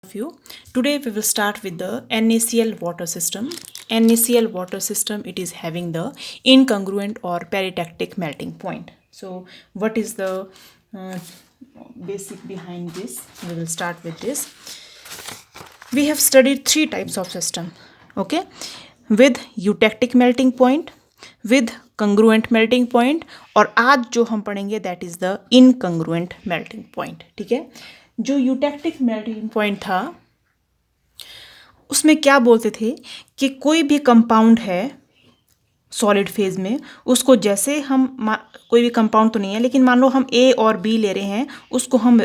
you. Today we will start with the NaCl water system. NaCl water system, it is having the incongruent or peritactic melting point. So what is the uh, basic behind this? We will start with this. We have studied three types of system, okay, with eutectic melting point, with congruent melting point, और आज जो हम पढ़ेंगे that is the incongruent melting point. ठीक है, जो eutectic melting point था उसमें क्या बोलते थे कि कोई भी कंपाउंड है सॉलिड फेज में, उसको जैसे हम कोई भी कंपाउंड तो नहीं है लेकिन मान लो हम ए और बी ले रहे हैं, उसको हम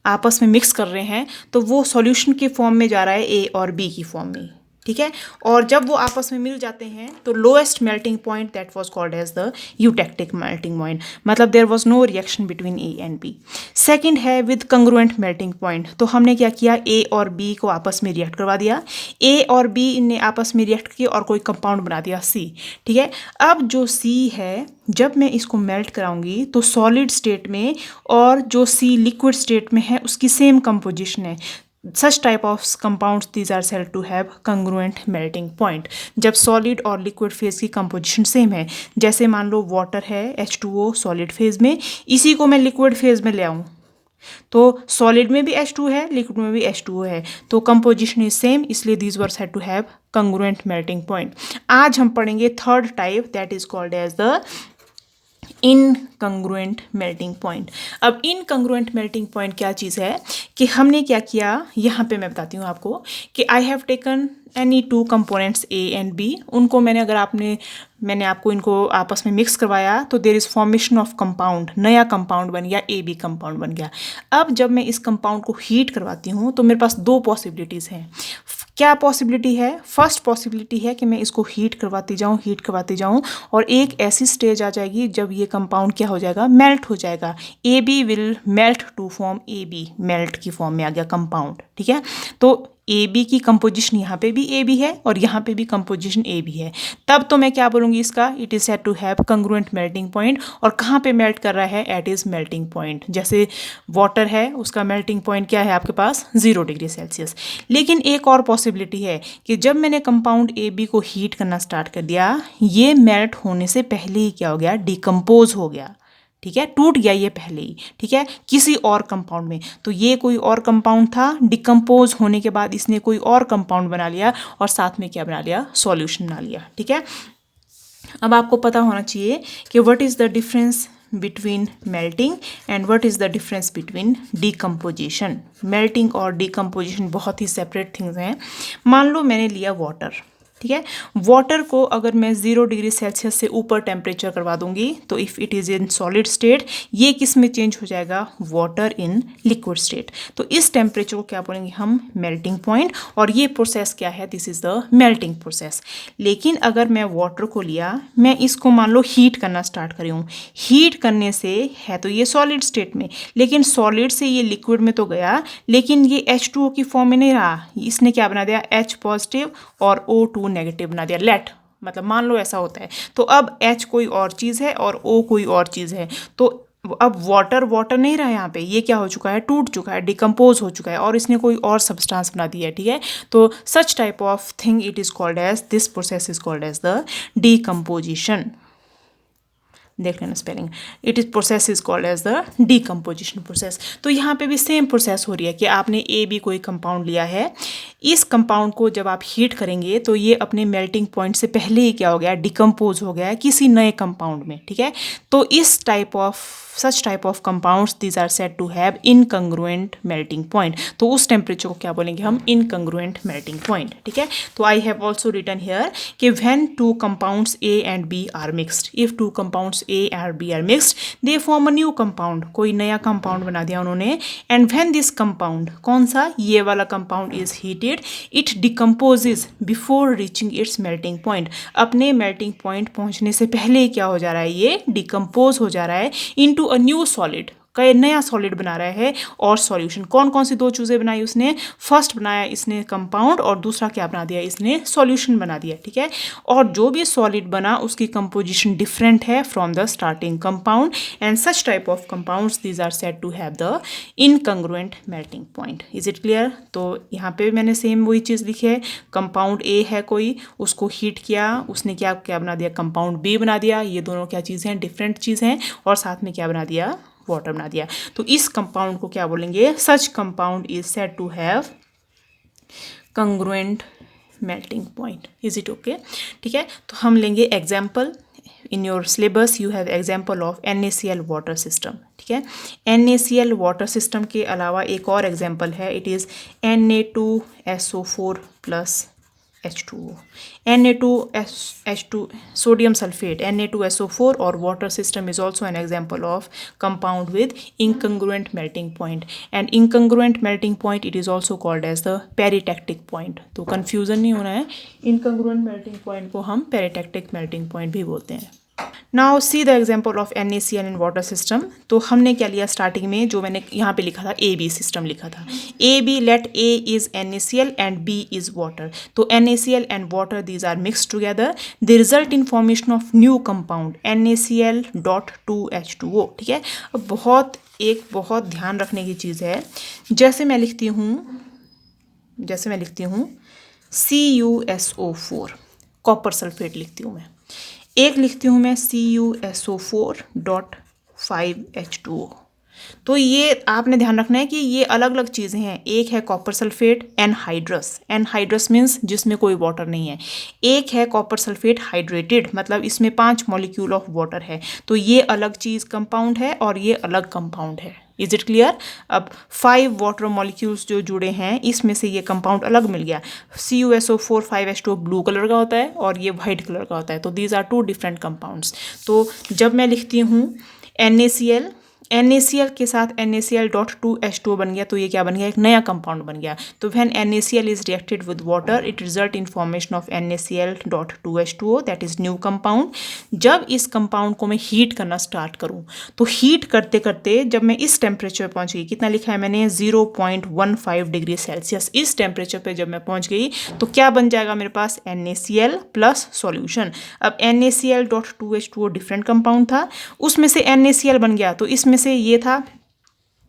आपस में मिक्स कर रहे हैं तो वो सॉल्यूशन की फॉर्म में जा रहा है ए और बी की फॉर्म में. ठीक है, और जब वो आपस में मिल जाते हैं तो lowest melting point that was called as the eutectic melting point, मतलब there was no reaction between A and B. Second है विद कंग्रुएंट मेल्टिंग पॉइंट. तो हमने क्या किया, ए और बी को आपस में रिएक्ट करवा दिया, ए और बी ने आपस में रिएक्ट किया और कोई कंपाउंड बना दिया सी. ठीक है, अब जो सी है जब मैं इसको मेल्ट कराऊंगी तो सॉलिड स्टेट में और जो सी लिक्विड स्टेट में है उसकी सेम कंपोजिशन है. Such type of compounds these are said to have congruent melting point. जब सॉलिड और लिक्विड फेज की कंपोजिशन सेम है, जैसे मान लो वाटर है H2O सॉलिड फेज में, इसी को मैं लिक्विड फेज में ले आऊँ तो सॉलिड में भी H2 है, लिक्विड में भी H2O है, तो कंपोजिशन इज सेम, इसलिए these were said to have congruent melting point. आज हम पढ़ेंगे third type that is called as the incongruent melting point. अब इनकंग्रुएंट मेल्टिंग पॉइंट क्या चीज़ है कि हमने क्या किया, यहाँ पे मैं बताती हूँ आपको कि I have taken any two components a and b. उनको मैंने आपको इनको आपस में मिक्स करवाया तो there is formation of compound, नया कंपाउंड बन गया, ए बी कंपाउंड बन गया. अब जब मैं इस कंपाउंड को हीट करवाती हूँ तो मेरे पास दो पॉसिबिलिटीज़ हैं. क्या पॉसिबिलिटी है, फर्स्ट पॉसिबिलिटी है कि मैं इसको हीट करवाती जाऊँ और एक ऐसी स्टेज आ जाएगी जब ये कंपाउंड क्या हो जाएगा, मेल्ट हो जाएगा. A b will melt to form a b, melt की फॉर्म में आ गया कंपाउंड. ठीक है, तो ए बी की कंपोजिशन यहाँ पे भी ए बी है और यहाँ पे भी कंपोजिशन ए बी है. तब तो मैं क्या बोलूँगी इसका, it is said to have congruent melting point. और कहाँ पे मेल्ट कर रहा है, एट इज़ मेल्टिंग पॉइंट. जैसे वाटर है उसका मेल्टिंग पॉइंट क्या है आपके पास, 0 डिग्री सेल्सियस. लेकिन एक और पॉसिबिलिटी है कि जब मैंने कंपाउंड ए बी को हीट करना स्टार्ट कर दिया, ये मेल्ट होने से पहले ही क्या हो गया, डिकम्पोज हो गया. ठीक है, टूट गया ये पहले ही. ठीक है, किसी और कंपाउंड में. तो ये कोई और कंपाउंड था, डिकम्पोज होने के बाद इसने कोई और कंपाउंड बना लिया और साथ में क्या बना लिया, सॉल्यूशन बना लिया. ठीक है, अब आपको पता होना चाहिए कि what is the difference between melting and what is the difference between decomposition. Melting और डिकम्पोजिशन बहुत ही सेपरेट थिंग्स हैं. मान लो मैंने लिया वाटर. ठीक है, वाटर को अगर मैं 0 डिग्री सेल्सियस से ऊपर टेम्परेचर करवा दूंगी तो if it is in solid state, ये किस में चेंज हो जाएगा, वाटर इन लिक्विड स्टेट. तो इस टेम्परेचर को क्या बोलेंगे हम, मेल्टिंग पॉइंट. और ये प्रोसेस क्या है, this is the melting process. लेकिन अगर मैं वाटर को लिया, मैं इसको मान लो हीट करना स्टार्ट करी हूँ, हीट करने से है तो ये सॉलिड स्टेट में, लेकिन सॉलिड से ये लिक्विड में तो गया, लेकिन ये H2O की फॉर्म में नहीं रहा. इसने क्या बना दिया, H पॉजिटिव और O2 नेगेटिव बना दिया. लेट मतलब मान लो ऐसा होता है, तो अब H कोई और चीज़ है और O कोई और चीज़ है. तो अब वाटर नहीं रहा यहाँ पे, ये क्या हो चुका है, टूट चुका है, डिकम्पोज हो चुका है और इसने कोई और सब्सटेंस बना दिया है. ठीक है, तो such type of thing it is called as, this process is called as the decomposition. देख लेना spelling, it is process is called as the decomposition process. तो यहाँ पे भी सेम प्रोसेस हो रही है कि आपने ए बी कोई कंपाउंड लिया है, इस कंपाउंड को जब आप हीट करेंगे तो ये अपने मेल्टिंग पॉइंट से पहले ही क्या हो गया, डिकम्पोज हो गया है किसी नए कंपाउंड में. ठीक है, तो इस type of such type of compounds these are said to have incongruent melting point. तो उस टेम्परेचर को क्या बोलेंगे हम, incongruent melting point. ठीक है, तो I have also written here कि when two compounds A and B are mixed, if two compounds A and B are mixed, they form a new compound. कोई नया कंपाउंड बना दिया उन्होंने. and when this compound, कौन सा, ये वाला compound is heated, it decomposes before reaching its melting point. अपने melting point पहुंचने से पहले क्या हो जा रहा है, ये डिकम्पोज हो जा रहा है into a new solid. नया सॉलिड बना रहा है और सॉल्यूशन। कौन कौन सी दो चीज़ें बनाई उसने? फर्स्ट बनाया इसने कंपाउंड और दूसरा क्या बना दिया इसने? सॉल्यूशन बना दिया, ठीक है। और जो भी सॉलिड बना उसकी कंपोजिशन डिफरेंट है from the starting compound and such type of compounds these are said to have the incongruent melting point. Is it clear? तो यहाँ पे मैंने सेम वही चीज़ लिखी है। कंपाउंड ए है कोई, उसको हीट किया, उसने क्या क्या बना दिया? कंपाउंड बी बना दिया। ये दोनों क्या चीज़ हैं? डिफरेंट चीज़ हैं। और साथ में क्या बना दिया? वाटर बना दिया। तो इस कंपाउंड को क्या बोलेंगे? Such compound is said to have congruent melting point. Is it okay? ठीक है, तो हम लेंगे example. In your syllabus you have example of NaCl water system, ठीक है। NaCl वाटर सिस्टम के अलावा एक और एग्जाम्पल है, it is Na2SO4 plus H2O। Na2H2 sodium sulfate Na2SO4 और water system is also an example of compound with incongruent melting point and incongruent melting point it is also called as the peritactic point। तो confusion नहीं होना है, incongruent melting point को हम peritactic melting point भी बोलते हैं। Now see the example of NaCl in water system. तो हमने क्या लिया स्टार्टिंग में, जो मैंने यहाँ पे लिखा था AB सिस्टम लिखा था। AB let A is NaCl and B is water. तो NaCl and water these are mix together, the result in formation of new compound NaCl.2H2O, ठीक है। अब बहुत ध्यान रखने की चीज़ है, जैसे मैं लिखती हूँ CuSO4 कॉपर सल्फेट लिखती हूँ मैं, एक लिखती हूँ मैं CuSO4.5H2O। तो ये आपने ध्यान रखना है कि ये अलग अलग चीज़ें हैं। एक है copper sulphate anhydrous, anhydrous means जिसमें कोई वाटर नहीं है। एक है कॉपर सल्फेट हाइड्रेटेड, मतलब इसमें 5 मॉलिक्यूल ऑफ वाटर है। तो ये अलग चीज़ कंपाउंड है और ये अलग कंपाउंड है। Is it clear? अब 5 वाटर मॉलिक्यूल्स जो जुड़े हैं इसमें से ये कंपाउंड अलग मिल गया। CuSO4 5H2O ब्लू कलर का होता है और ये वाइट कलर का होता है। तो दीज आर 2 डिफरेंट कंपाउंड्स। तो जब मैं लिखती हूँ NaCl के साथ NaCl.2H2O बन गया, तो ये क्या बन गया? एक नया कंपाउंड बन गया। तो when NaCl is reacted with water it result in formation of NaCl.2H2O that is new compound. जब इस कंपाउंड को मैं हीट करना स्टार्ट करूँ, तो हीट करते करते जब मैं इस टेम्परेचर पर पहुँच गई, कितना लिखा है मैंने? 0.15 डिग्री सेल्सियस। इस टेम्परेचर पर जब मैं पहुँच गई तो क्या बन जाएगा मेरे पास? NaCl plus solution. अब NaCl.2H2O डिफरेंट कंपाउंड था, उसमें से NaCl बन गया। तो इसमें से ये था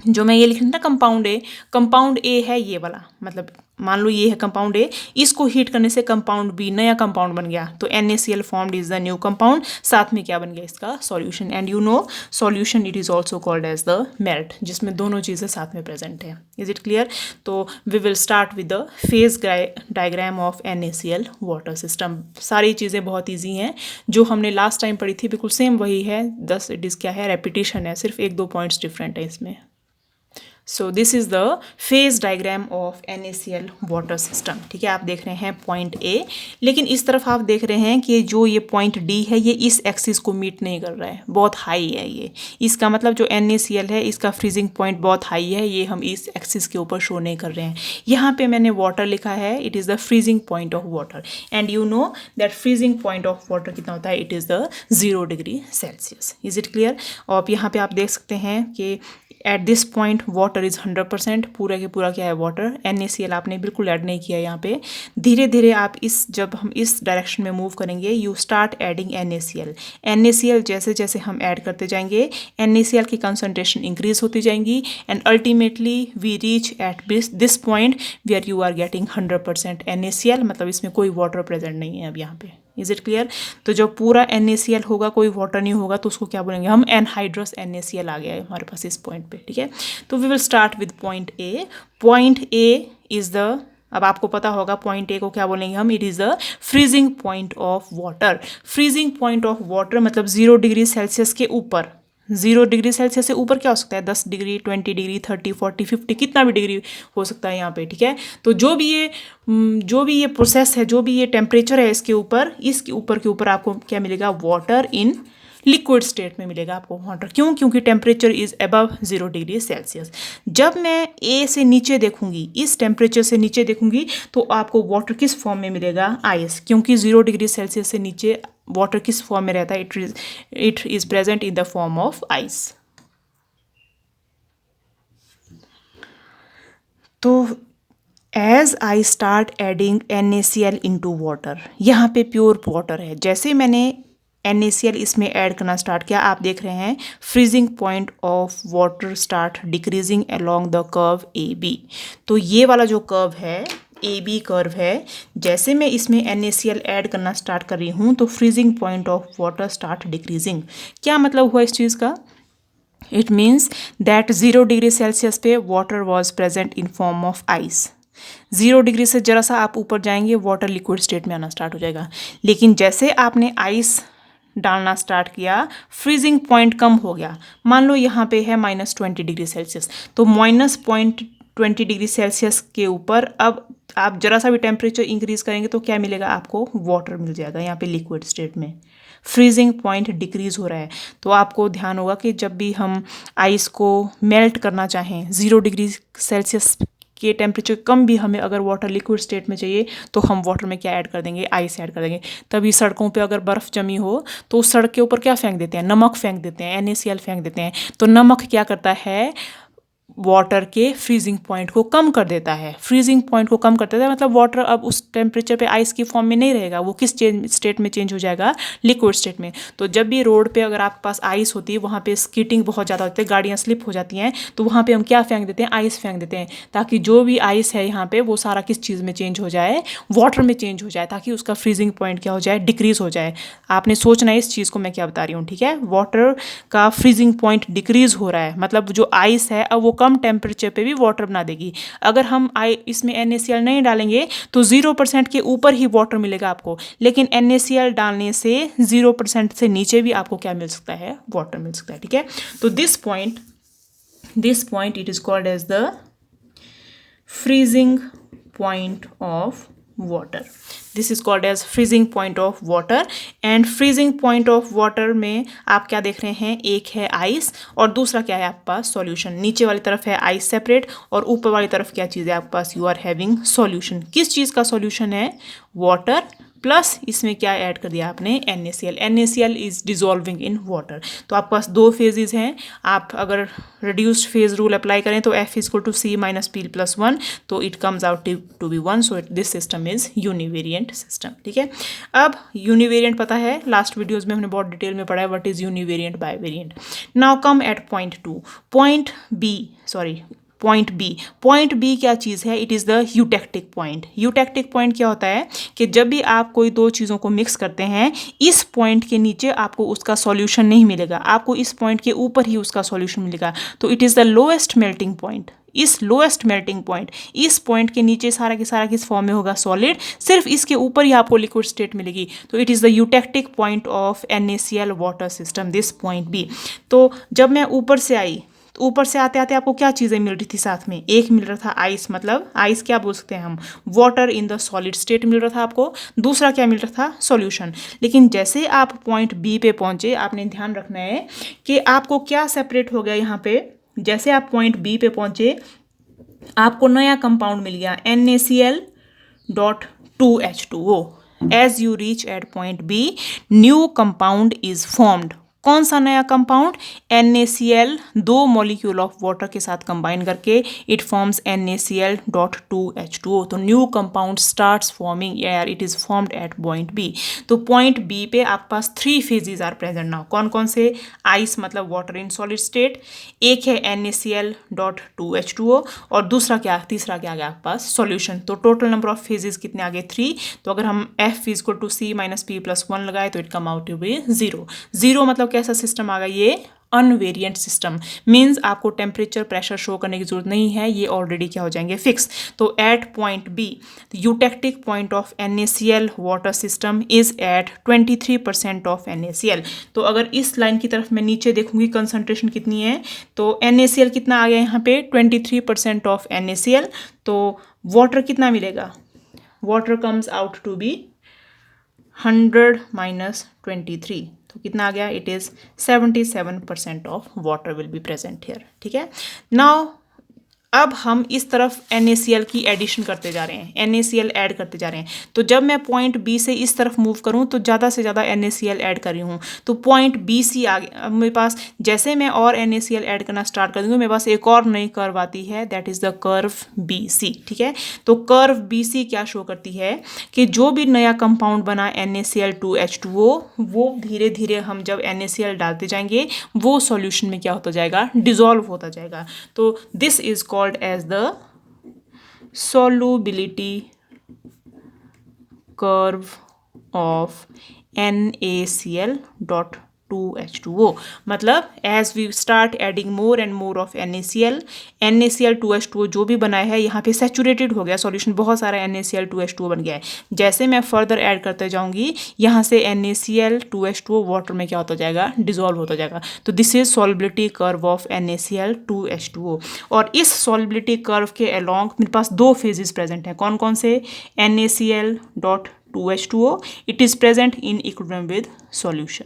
जो मैं ये लिख रही था कंपाउंड ए है ये वाला, मतलब मान लो ये है कंपाउंड ए, इसको हीट करने से कंपाउंड बी नया कंपाउंड बन गया। तो NaCl formed is the new compound, साथ में क्या बन गया? इसका solution. And you know solution it is also called as the melt, जिसमें दोनों चीज़ें साथ में प्रेजेंट है। Is it clear? तो we will start with the phase diagram of NaCl water system. सारी चीज़ें बहुत ईजी हैं, जो हमने लास्ट टाइम पढ़ी थी बिल्कुल सेम वही है। दस इट इज़ क्या है? रेपिटेशन है, सिर्फ 1-2 पॉइंट्स डिफरेंट है इसमें। So this is the phase diagram of NaCl water system, ठीक है। आप देख रहे हैं पॉइंट ए, लेकिन इस तरफ आप देख रहे हैं कि जो ये पॉइंट डी है ये इस एक्सिस को मीट नहीं कर रहा है, बहुत हाई है ये। इसका मतलब जो NaCl है इसका फ्रीजिंग पॉइंट बहुत हाई है, ये हम इस एक्सिस के ऊपर शो नहीं कर रहे हैं। यहाँ पे मैंने वाटर लिखा है, it is the freezing point of water and you know that freezing point of water कितना होता है? It is the 0 degree Celsius. Is it clear? और यहाँ पे आप देख सकते हैं कि eight this point water is 100%, पूरा के पूरा क्या है? वाटर। NaCl आपने बिल्कुल ऐड नहीं किया यहाँ पे। धीरे धीरे आप जब हम इस डायरेक्शन में मूव करेंगे यू स्टार्ट एडिंग NaCl जैसे जैसे हम ऐड करते जाएंगे NaCl की कंसनट्रेशन इंक्रीज होती जाएंगी and ultimately we reach at this point where you are getting 100% NaCl, मतलब इसमें कोई वाटर प्रेजेंट नहीं है अब यहाँ पे। Is it clear? तो जब पूरा NaCl होगा, कोई वाटर नहीं होगा, तो उसको क्या बोलेंगे हम? एनहाइड्रस NaCl आ गया है हमारे पास इस पॉइंट पे, ठीक है। तो we will start with point A. Point A is the, अब आपको पता होगा पॉइंट ए को क्या बोलेंगे हम? It is the freezing point of water. Freezing point of water मतलब 0 डिग्री सेल्सियस के ऊपर। 0 डिग्री सेल्सियस से ऊपर क्या हो सकता है? 10 डिग्री, 20 डिग्री, 30, 40, 50, कितना भी डिग्री हो सकता है यहाँ पे, ठीक है। तो जो भी ये प्रोसेस है, जो भी ये टेम्परेचर है इसके ऊपर आपको क्या मिलेगा? वाटर इन लिक्विड स्टेट में मिलेगा आपको वाटर। क्यों? क्योंकि temperature is above 0 degree Celsius. जब मैं ए से नीचे देखूंगी, इस टेम्परेचर से नीचे देखूंगी, तो आपको वाटर किस फॉर्म में मिलेगा? आइस। क्योंकि 0 डिग्री सेल्सियस से नीचे वाटर किस फॉर्म में रहता है? It is present in the form of ice. तो as I start adding NaCl into water, यहाँ पे प्योर वाटर है, जैसे मैंने NaCl इसमें ऐड करना स्टार्ट किया, आप देख रहे हैं freezing point of water start decreasing along the curve AB। तो ये वाला जो कर्व है AB कर्व है, जैसे मैं इसमें NaCl ऐड करना स्टार्ट कर रही हूँ तो freezing point of water start decreasing. क्या मतलब हुआ इस चीज़ का? It means that 0 degree Celsius पे water was present in form of ice. 0 degree से जरा सा आप ऊपर जाएंगे वाटर लिक्विड स्टेट में आना स्टार्ट हो जाएगा, लेकिन जैसे आपने आइस डालना स्टार्ट किया फ्रीजिंग पॉइंट कम हो गया। मान लो यहाँ पे है -20 डिग्री सेल्सियस, तो -20 डिग्री सेल्सियस के ऊपर अब आप जरा सा भी टेम्परेचर इंक्रीज करेंगे तो क्या मिलेगा आपको? वाटर मिल जाएगा यहाँ पे लिक्विड स्टेट में। फ्रीजिंग पॉइंट डिक्रीज हो रहा है। तो आपको ध्यान होगा कि जब भी हम आइस को मेल्ट करना चाहें 0 डिग्री सेल्सियस के टेम्परेचर कम भी हमें अगर वाटर लिक्विड स्टेट में चाहिए तो हम वाटर में क्या ऐड कर देंगे? आइस ऐड कर देंगे। तभी सड़कों पे अगर बर्फ़ जमी हो तो उस सड़क के ऊपर क्या फेंक देते हैं? नमक फेंक देते हैं, NaCl फेंक देते हैं। तो नमक क्या करता है? वाटर के फ्रीजिंग पॉइंट को कम कर देता है। फ्रीजिंग पॉइंट को कम कर देता है मतलब वाटर अब उस टेम्परेचर पे आइस की फॉर्म में नहीं रहेगा, वो किस स्टेट में चेंज हो जाएगा? लिक्विड स्टेट में। तो जब भी रोड पे अगर आपके पास आइस होती है, वहाँ पे स्कीटिंग बहुत ज़्यादा होती है, गाड़ियाँ स्लिप हो जाती हैं, तो वहाँ पे हम क्या फेंक देते हैं? आइस फेंक देते हैं, ताकि जो भी आइस है यहाँ पे वो सारा किस चीज़ में चेंज हो जाए? वाटर में चेंज हो जाए, ताकि उसका फ्रीजिंग पॉइंट क्या हो जाए? डिक्रीज हो जाए। आपने सोचना है इस चीज़ को मैं क्या बता रही हूँ, ठीक है? वाटर का फ्रीजिंग पॉइंट डिक्रीज हो रहा है, मतलब जो आइस है अब वो कम टेम्परेचर पे भी वाटर बना देगी। अगर हम इसमें NaCl नहीं डालेंगे तो 0% के ऊपर ही वाटर मिलेगा आपको, लेकिन NaCl डालने से 0% से नीचे भी आपको क्या मिल सकता है? वाटर मिल सकता है, ठीक है? तो this point it is called as the freezing point of water. This is called as freezing point of water. And freezing point of water में आप क्या देख रहे हैं? एक है आइस और दूसरा क्या है आपके पास? सॉल्यूशन। नीचे वाली तरफ है आइस सेपरेट और ऊपर वाली तरफ क्या चीज़ है आपके पास? You are having solution. किस चीज़ का सॉल्यूशन है? वाटर प्लस इसमें क्या ऐड कर दिया आपने? NaCl। NaCl is dissolving in water. तो आपके पास दो फेजेस हैं। आप अगर रिड्यूस्ड फेज रूल अप्लाई करें तो F = C - P + 1, तो it comes out to be 1। So this system is univariant system, ठीक है? अब यूनिवेरिएंट पता है, लास्ट वीडियोज में हमने बहुत डिटेल में पढ़ा है what is univariant bivariant. Now come at point 2, point B क्या चीज़ है? It is the eutectic point. Eutectic point क्या होता है कि जब भी आप कोई दो चीज़ों को मिक्स करते हैं, इस पॉइंट के नीचे आपको उसका सॉल्यूशन नहीं मिलेगा, आपको इस पॉइंट के ऊपर ही उसका सॉल्यूशन मिलेगा। तो it is the lowest melting point. इस लोएस्ट मेल्टिंग पॉइंट, इस पॉइंट के नीचे सारा के सारा किस फॉर्म में होगा? सॉलिड। सिर्फ इसके ऊपर ही आपको लिक्विड स्टेट मिलेगी। तो it is the eutectic point of NaCl water system, this point B. तो जब मैं ऊपर से आई, तो ऊपर से आते आते आपको क्या चीज़ें मिल रही थी साथ में? एक मिल रहा था आइस, मतलब आइस क्या बोल सकते हैं हम? Water in the solid state मिल रहा था आपको। दूसरा क्या मिल रहा था? सॉल्यूशन। लेकिन जैसे आप पॉइंट बी पे पहुंचे, आपने ध्यान रखना है कि आपको क्या सेपरेट हो गया यहाँ पे। जैसे आप पॉइंट बी पे पहुंचे, आपको नया कंपाउंड मिल गया NaCl.2H2O। As you reach at point B, new compound is formed. कौन सा नया compound? NaCl, 2 molecule of water के साथ कंबाइन करके इट फॉर्म्स NaCl.2H2O। तो new compound starts forming here, it is formed at point B. तो point B पे आपके पास 3 फेजेस आर प्रेजेंट नाउ। कौन कौन से? आइस मतलब वाटर इन सॉलिड स्टेट, एक है NaCl.2H2O और दूसरा क्या? तीसरा क्या आ गया आपके पास? सॉल्यूशन। तो टोटल नंबर ऑफ फेजेस कितने आ गए? 3। तो अगर हम F = C - P + 1 लगाए तो it come out to be 0। 0 मतलब कैसा सिस्टम आ गया? ये अनवेरिएंट सिस्टम। मीन्स आपको टेम्परेचर प्रेशर शो करने की जरूरत नहीं है, ये ऑलरेडी क्या हो जाएंगे? फिक्स। तो at point B, eutectic point of NaCl water system is at 23% of NaCl। तो अगर इस लाइन की तरफ मैं नीचे देखूंगी कंसंट्रेशन कितनी है, तो NaCl कितना आ गया यहाँ पे? 23% ऑफ NaCl। तो वाटर कितना मिलेगा? Water comes out to be 100 - 23। तो कितना आ गया? It is 77% of water will be present here, ठीक है? नाउ अब हम इस तरफ NaCl की एडिशन करते जा रहे हैं, NaCl ऐड करते जा रहे हैं। तो जब मैं पॉइंट बी से इस तरफ मूव करूं तो ज़्यादा से ज़्यादा NaCl ऐड कर रही हूँ, तो पॉइंट बी सी आ गया। अब मेरे पास जैसे मैं और NaCl ऐड करना स्टार्ट कर दूंगी, मेरे पास एक और नई कर्व आती है, that is the curve BC। ठीक है, तो कर्व BC क्या शो करती है कि जो भी नया कंपाउंड बना NaCl2H2O, वो धीरे धीरे हम जब NaCl डालते जाएंगे वो सॉल्यूशन में क्या होता जाएगा, डिजॉल्व होता जाएगा। तो this is called as the solubility curve of NaCl.2H2O। मतलब as we start adding more and more of NaCl2H2O जो भी बनाया है यहाँ पे सैचुरेटेड हो गया सॉल्यूशन, बहुत सारा NaCl2H2O बन गया है। जैसे मैं फर्दर ऐड करते जाऊंगी यहाँ से NaCl2H2O वाटर में क्या होता जाएगा, डिजॉल्व होता जाएगा। तो this is solubility curve of NaCl2H2O। और इस सॉल्युबिलिटी कर्व के अलोंग मेरे पास दो फेजेस प्रेजेंट हैं। कौन कौन से? NaCl.2H2O, it is present in equilibrium with solution.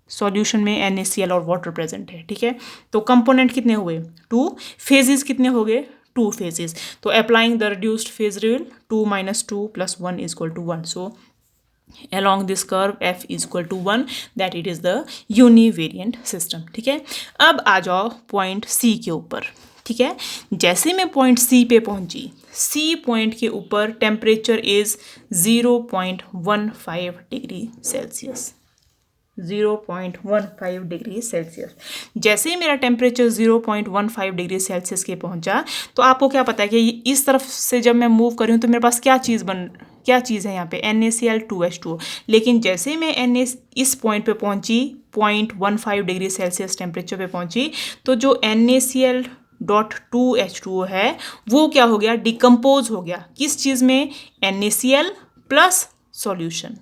Solution में NaCl और वाटर प्रेजेंट है। ठीक है, तो कंपोनेंट कितने हुए? 2। फेजेस कितने हो गए? 2 फेजेस। तो applying the reduced phase rule, 2 - 2 + 1 = 1। So along this curve f = 1, that it is the univariant system। ठीक है, अब आ जाओ पॉइंट C के ऊपर। ठीक है, जैसे मैं पॉइंट C पे पहुंची, C पॉइंट के ऊपर temperature is 0.15 degree Celsius. 0.15 degree Celsius. जैसे ही मेरा टेम्परेचर 0.15 डिग्री सेल्सियस के पहुंचा, तो आपको क्या पता है कि इस तरफ से जब मैं मूव कर रही हूँ तो मेरे पास क्या चीज़ है यहाँ पे? NaCl2H2O। लेकिन जैसे मैं इस पॉइंट पे पहुंची, 0.15 डिग्री सेल्सियस टेम्परेचर पे पहुंची, तो जो NaCl.2H2O है वो क्या हो गया? डिकम्पोज हो गया। किस चीज़ में? NaCl plus solution.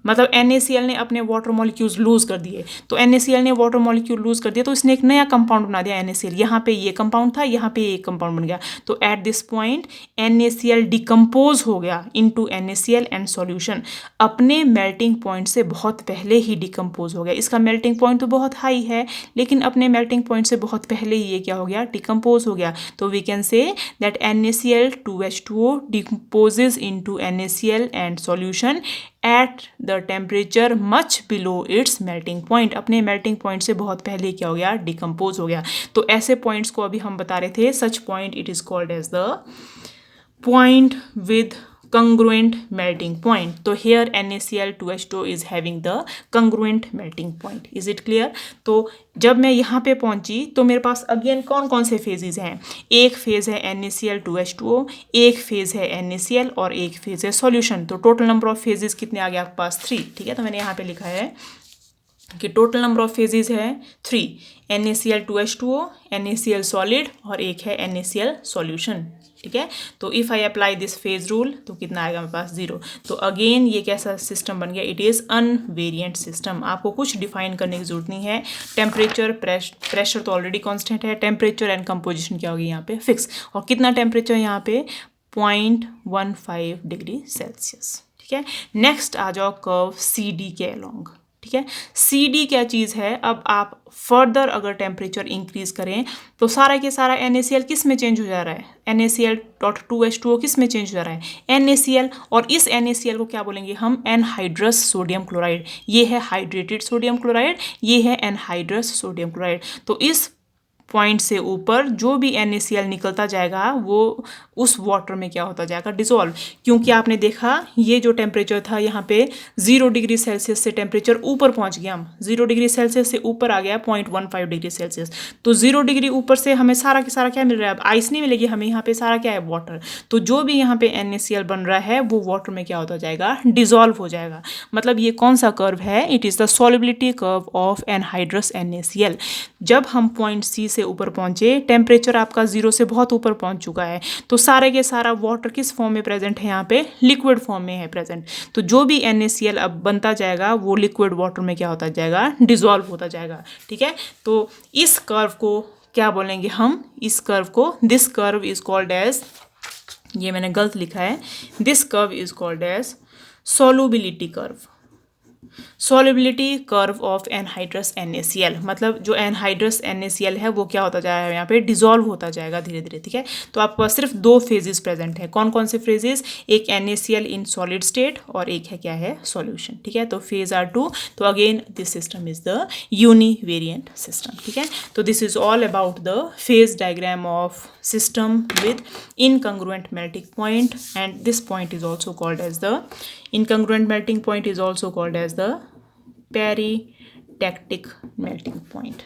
मतलब NaCl ने अपने वाटर मॉलिक्यूल्स लूज कर दिए। तो NaCl ने वाटर मॉलिक्यूल लूज कर दिया तो इसने एक नया कंपाउंड बना दिया NaCl। यहाँ पे ये कंपाउंड था, यहाँ पे ये कंपाउंड बन गया। तो eight this point NaCl decompose हो गया इनटू NaCl एंड सॉल्यूशन। अपने मेल्टिंग पॉइंट से बहुत पहले ही डिकम्पोज हो गया। इसका मेल्टिंग पॉइंट तो बहुत हाई है, लेकिन अपने मेल्टिंग पॉइंट से बहुत पहले ही ये क्या हो गया? डिकम्पोज हो गया। तो we can say that NaCl2H2O decomposes into NaCl and solution at the temperature much below its melting point। अपने melting point से बहुत पहले क्या हो गया? डिकम्पोज हो गया। तो ऐसे पॉइंट्स को अभी हम बता रहे थे, such point it is called as the point with congruent melting point। तो here NaCl2H2O is having the congruent melting point। is it clear? तो जब मैं यहाँ पे पहुँची तो मेरे पास अगेन कौन कौन से फेजेस हैं? एक फेज है NaCl2H2O, एक फेज है NaCl और एक फेज है सॉल्यूशन। तो टोटल नंबर ऑफ फेजेस कितने आ गए आपके पास? 3। ठीक है, तो मैंने यहाँ पे लिखा है कि टोटल नंबर ऑफ फेजेस है 3। NaCl2H2O, NaCl सॉलिड और एक है NaCl सॉल्यूशन। ठीक है, तो if I apply this phase rule तो कितना आएगा मेरे पास? 0। तो अगेन ये कैसा सिस्टम बन गया? It is invariant system. आपको कुछ डिफाइन करने की जरूरत नहीं है। टेम्परेचर प्रेशर तो ऑलरेडी कांस्टेंट है, टेम्परेचर एंड कंपोजिशन क्या होगी यहाँ पे? फिक्स। और कितना टेम्परेचर यहाँ पे? 0.15 डिग्री सेल्सियस। ठीक है, नेक्स्ट आ जाओ कर्व CD के अलोंग। ठीक है, CD क्या चीज़ है? अब आप फर्दर अगर टेम्परेचर इंक्रीज करें तो सारा के सारा NaCl किस में चेंज हो जा रहा है? NaCl.2H2O किस में चेंज हो जा रहा है? NaCl। और इस NaCl को क्या बोलेंगे हम? Anhydrous sodium chloride. ये है हाइड्रेटेड सोडियम क्लोराइड, ये है एनहाइड्रस सोडियम क्लोराइड। तो इस पॉइंट से ऊपर जो भी NaCl निकलता जाएगा वो उस वाटर में क्या होता जाएगा? डिसॉल्व। क्योंकि आपने देखा ये जो टेम्परेचर था यहाँ पे 0 डिग्री सेल्सियस से टेम्परेचर ऊपर पहुँच गया। हम 0 डिग्री सेल्सियस से ऊपर आ गया 0.15 डिग्री सेल्सियस। तो 0 डिग्री ऊपर से हमें सारा के सारा क्या मिल रहा है? अब आइस नहीं मिलेगी हमें, यहाँ पे सारा क्या है? वाटर। तो जो भी यहाँ पे NaCl बन रहा है वो वाटर में क्या होता जाएगा? डिसॉल्व हो जाएगा। मतलब ये कौन सा कर्व है? It is the solubility curve of anhydrous NaCl। जब हम पॉइंट C से ऊपर पहुंचे, टेम्परेचर आपका 0 से बहुत ऊपर पहुंच चुका है, तो सारे के सारा वाटर किस फॉर्म में प्रेजेंट है? यहाँ पे लिक्विड फॉर्म में है प्रेजेंट। तो जो भी NaCl अब बनता जाएगा वो लिक्विड वाटर में क्या होता जाएगा? डिसॉल्व होता जाएगा। ठीक है, तो इस कर्व को क्या बोलेंगे हम? इस कर्व को, this curve is called as, ये मैंने गलत लिखा है, this curve is called as solubility curve. Solubility curve of anhydrous NaCl, मतलब जो एनहाइड्रस NaCl है वो क्या होता जाएगा, यहाँ पे डिजॉल्व होता जाएगा धीरे धीरे, ठीक है। तो आपके पास सिर्फ दो फेजेस प्रेजेंट है, कौन कौन से फेजेस, एक NaCl इन सॉलिड स्टेट और एक है क्या है, सॉल्यूशन, ठीक है। तो फेज आर टू। तो again this system is the univariant system, ठीक है। तो this is all about the phase diagram of system with incongruent melting point, and this point is also called as the incongruent melting point is also called as the peritectic melting point.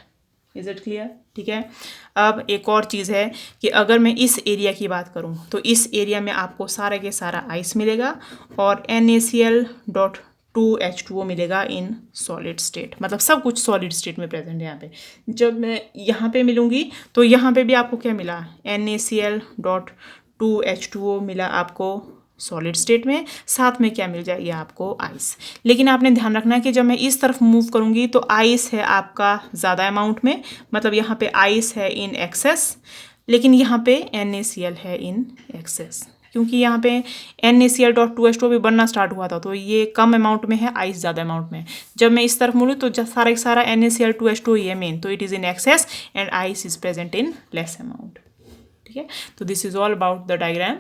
Is it clear? ठीक है। अब एक और चीज़ है कि अगर मैं इस एरिया की बात करूं तो इस एरिया में आपको सारा के सारा आइस मिलेगा और NaCl.2H2O मिलेगा इन सॉलिड स्टेट, मतलब सब कुछ सॉलिड स्टेट में प्रेजेंट है यहाँ पे। जब मैं यहाँ पे मिलूँगी तो यहाँ पे भी आपको क्या मिला, NaCl.2H2O मिला आपको सॉलिड स्टेट में, साथ में क्या मिल जाएगी आपको, आइस। लेकिन आपने ध्यान रखना है कि जब मैं इस तरफ मूव करूँगी तो आइस है आपका ज़्यादा अमाउंट में, मतलब यहाँ पे आइस है इन एक्सेस, लेकिन यहाँ पे NaCl है इन एक्सेस, क्योंकि यहाँ पे NaCl.2H2O भी बनना स्टार्ट हुआ था, तो ये कम अमाउंट में है, आइस ज़्यादा अमाउंट में है। जब मैं इस तरफ मुड़ूँ तो सारा एक सारा NaCl.2H2O ही है मेन, तो it is in excess and ice is present in less amount, ठीक है। तो this is all about the diagram.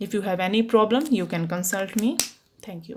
If you have any problem you can consult me. Thank you.